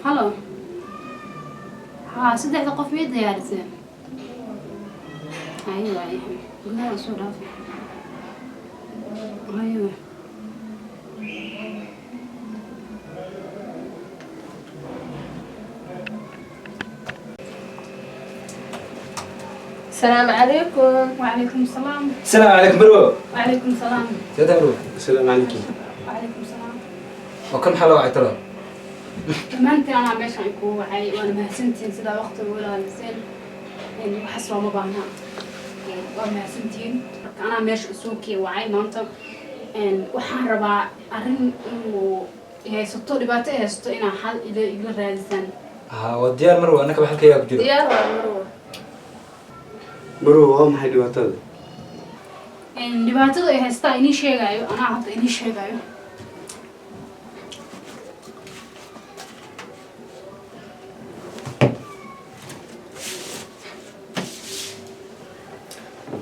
هلا ها صدق قف بيد يا رزق ايوه ايوه قلنا رسول الله ايوه السلام عليكم. وعليكم السلام. السلام عليكم برو. وعليكم السلام. سيدة برو. السلام عليكم. وعليكم السلام. وكم حلو عترة. maanta anaa meeshaan ku wacay waana mahadsantihiin sida waqtiga wada liseen waxaas looma baahna waa mahadsantihiin marka anaa meesha suuqii wacay maanta waxaan rabaa arrin inuu haysato dhibaato haysato inaa xal ila raadisaan وديار مروة أنا كبحال كيا بجرو. ديار مروة. مروة waa maxay dhibaatada? dhibaatada ay haystaa inii sheegayo anaa hadda inii sheegayo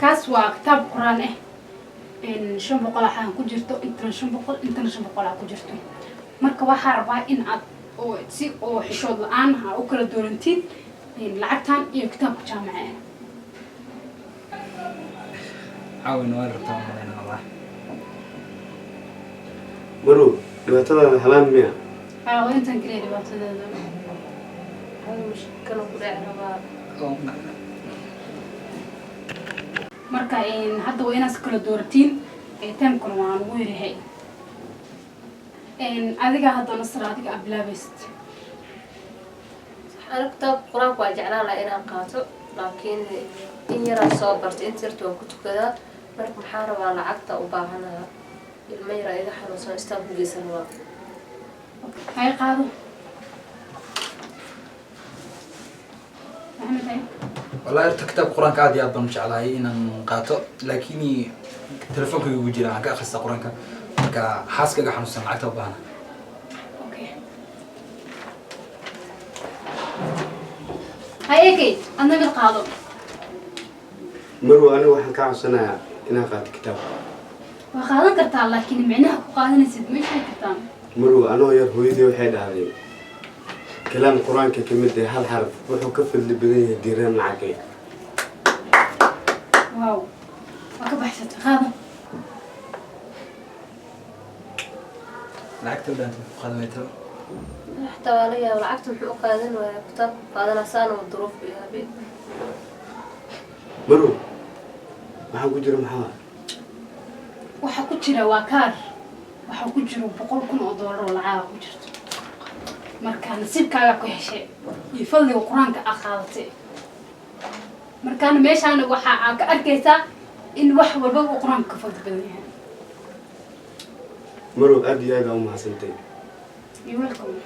kaas waa kitaab quraan ah 500 waxaan ku jirto intan 500 intan 500 ku jirto marka waxa rabaa in aad oo si oo xishood la'aan ha u kala doorantiin lacagtan iyo kitaabka jaamaca عاون وين ربطان علينا والله. مروة dhibaatada halaan miya? aa intan kale dhibaatada هذا مشكلة كلها ربا. marka hadda waa inaad kala dooratiin taamkuna waan ugu yirahay adiga hadda nasr adiga ablaabayst أنا كتاب قرآن واجعنا لا إنا قاطع لكن إن يرى صابرت إنت رتوا كتب كذا مرك محارب على عقدة وباهنا الميرة إذا حرصنا استابوا جسنا هاي قاضي محمد هاي والله كتاب قرآن قاعد يابن مش على إن نقاطع لكني تلفونك يوجي لنا كأخذ قرآن كحاسك جا حنوس سمعته وباهنا. اوكي هاي اكيد انا بالقاضي مروة أنا waxaan ka codsanayaa inaan qaato kitaab. waa qaadan kartaa laakiin micnaha ku qaadanaysid ma sheegi kartaa مروة anoo yar hooyadii waxay dhahday kalaam quraanka ka mid ah hal xarf wuxuu ka fadli badan yahay diiraan lacagay. واو waa ka baxsatay qaadan لعكت ولا أنت خدمته؟ حتى ولا والعقد محقوق قادن وكتاب قادنا سان والظروف بها بيت. مروة maxaa ku jira maxaa? waxa ku jira waa kaar waxa ku jira $100,000 oo lacag ku jirto marka nasiibkaaga ku heshay iyo fadliga quraanka aad qaadatay markaan meeshaan waxa aad ka arkaysaa in wax walba uu quraanka ka fadli badan yahay مروة aad iyo aad u mahadsantahay. You're welcome.